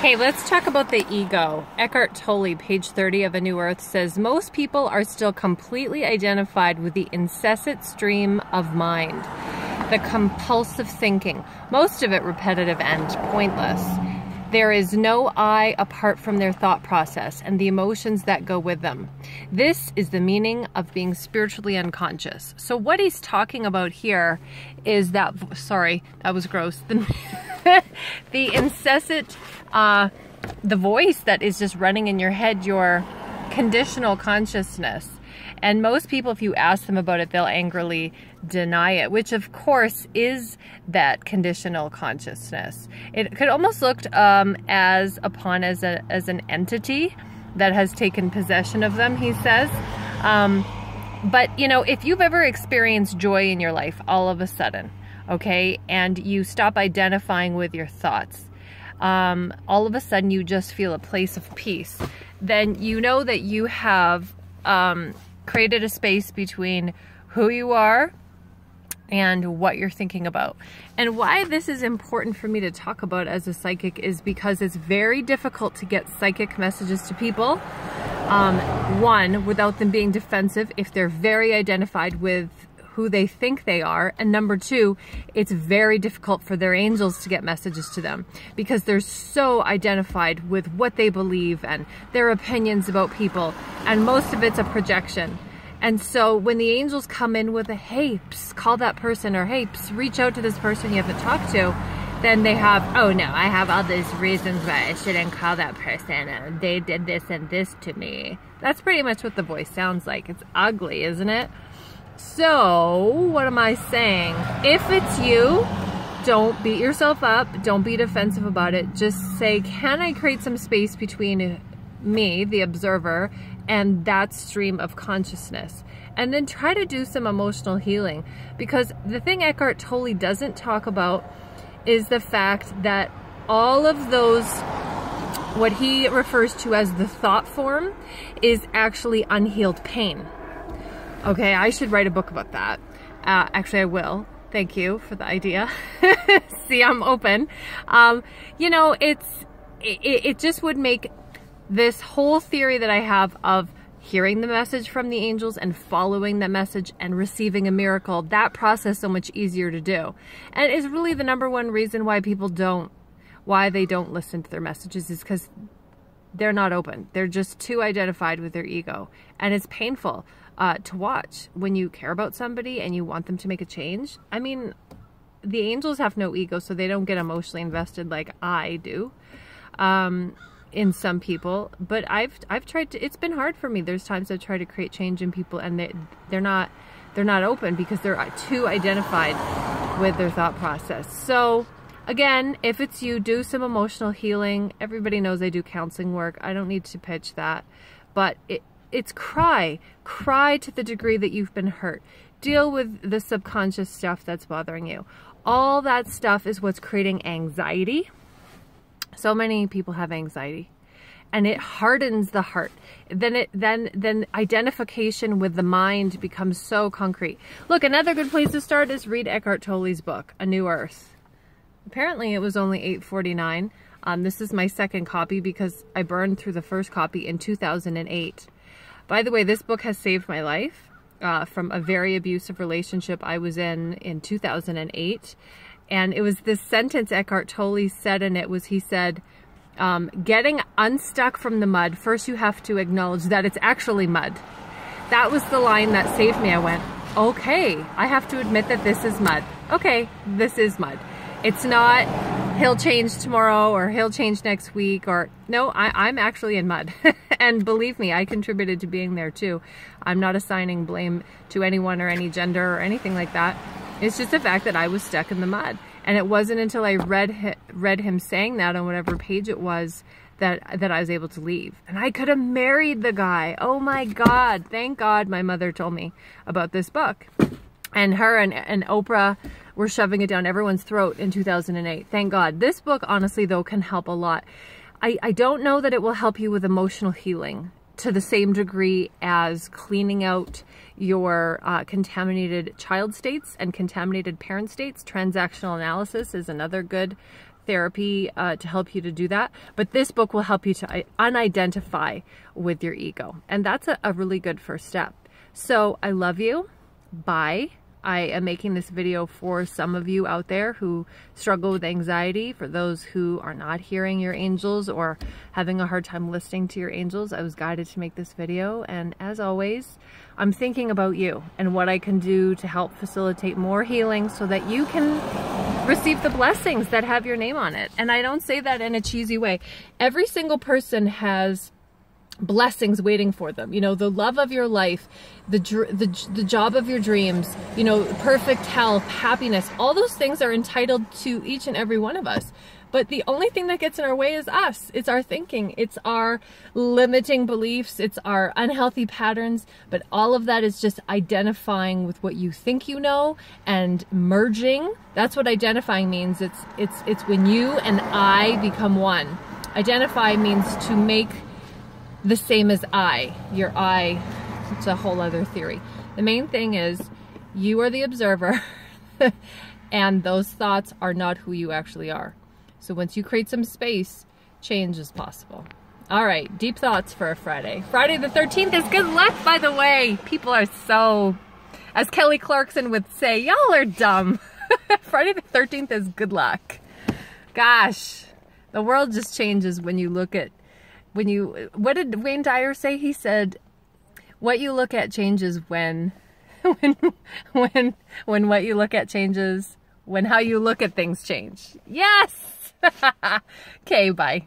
Hey, let's talk about the ego. Eckhart Tolle, page 30 of A New Earth, says, most people are still completely identified with the incessant stream of mind, the compulsive thinking, most of it repetitive and pointless. There is no I apart from their thought process and the emotions that go with them. This is the meaning of being spiritually unconscious. So what he's talking about here is that, sorry, that was gross. The incessant, the voice that is just running in your head, your conditional consciousness. And most people, if you ask them about it, they'll angrily deny it, which of course is that conditional consciousness. It could almost looked as an entity that has taken possession of them, he says. But you know, if you've ever experienced joy in your life all of a sudden, okay, and you stop identifying with your thoughts, all of a sudden you just feel a place of peace, then you know that you have created a space between who you are and what you're thinking about. And why this is important for me to talk about as a psychic is because it's very difficult to get psychic messages to people. One, without them being defensive if they're very identified with who they think they are. And number two, it's very difficult for their angels to get messages to them because they're so identified with what they believe and their opinions about people. And most of it's a projection. And so when the angels come in with a, hey, psst, call that person, or hey, psst, reach out to this person you haven't talked to, then they have, oh no, I have all these reasons why I shouldn't call that person, and they did this and this to me. That's pretty much what the voice sounds like. It's ugly, isn't it? So, what am I saying? If it's you, don't beat yourself up. Don't be defensive about it. Just say, can I create some space between me, the observer, and that stream of consciousness? And then try to do some emotional healing. Because the thing Eckhart Tolle doesn't talk about is the fact that all of those, what he refers to as the thought form, is actually unhealed pain. Okay, I should write a book about that. Actually, I will. Thank you for the idea. See, I'm open. You know, it just would make this whole theory that I have of hearing the message from the angels and following that message and receiving a miracle, that process so much easier to do. And it's really the number one reason why people why they don't listen to their messages is because they're not open. They're just too identified with their ego. And it's painful to watch when you care about somebody and you want them to make a change. I mean, the angels have no ego, so they don't get emotionally invested like I do in some people. But I've tried to, it's been hard for me. There's times I've tried to create change in people and they're not open because they're too identified with their thought process. So again, if it's you, do some emotional healing. Everybody knows I do counseling work. I don't need to pitch that. But it's cry to the degree that you've been hurt. Deal with the subconscious stuff that's bothering you. All that stuff is what's creating anxiety. So many people have anxiety, and it hardens the heart. Then identification with the mind becomes so concrete. Look, another good place to start is read Eckhart Tolle's book, A New Earth. Apparently it was only $8.49. This is my second copy because I burned through the first copy in 2008. By the way, this book has saved my life from a very abusive relationship I was in 2008. And it was this sentence Eckhart Tolle said in it was, he said, getting unstuck from the mud, first you have to acknowledge that it's actually mud. That was the line that saved me. I went, okay, I have to admit that this is mud. Okay, this is mud. It's not he'll change tomorrow or he'll change next week, or no, I'm actually in mud. And believe me, I contributed to being there too. I'm not assigning blame to anyone or any gender or anything like that. It's just the fact that I was stuck in the mud. And it wasn't until I read him saying that on whatever page it was that I was able to leave. And I could have married the guy. Oh my God. Thank God my mother told me about this book. And her and Oprah were shoving it down everyone's throat in 2008. Thank God. This book, honestly, though, can help a lot. I don't know that it will help you with emotional healing to the same degree as cleaning out your contaminated child states and contaminated parent states. Transactional analysis is another good therapy to help you to do that. But this book will help you to unidentify with your ego. And that's a really good first step. So I love you. Bye. I am making this video for some of you out there who struggle with anxiety. For those who are not hearing your angels or having a hard time listening to your angels, I was guided to make this video. And as always, I'm thinking about you and what I can do to help facilitate more healing so that you can receive the blessings that have your name on it. And I don't say that in a cheesy way. Every single person has blessings waiting for them. You know, the love of your life, the job of your dreams, you know, perfect health, happiness, all those things are entitled to each and every one of us. But the only thing that gets in our way is us. It's our thinking. It's our limiting beliefs. It's our unhealthy patterns. But all of that is just identifying with what you think you know and merging. That's what identifying means. It's when you and I become one. Identify means to make the same as I. Your I, it's a whole other theory. The main thing is you are the observer and those thoughts are not who you actually are. So once you create some space, change is possible. All right, deep thoughts for a Friday. Friday the 13th is good luck, by the way. People are so, as Kelly Clarkson would say, y'all are dumb. Friday the 13th is good luck. Gosh, the world just changes when you look at, what did Wayne Dyer say? He said, what you look at changes when what you look at changes, when how you look at things change. Yes! Okay, bye.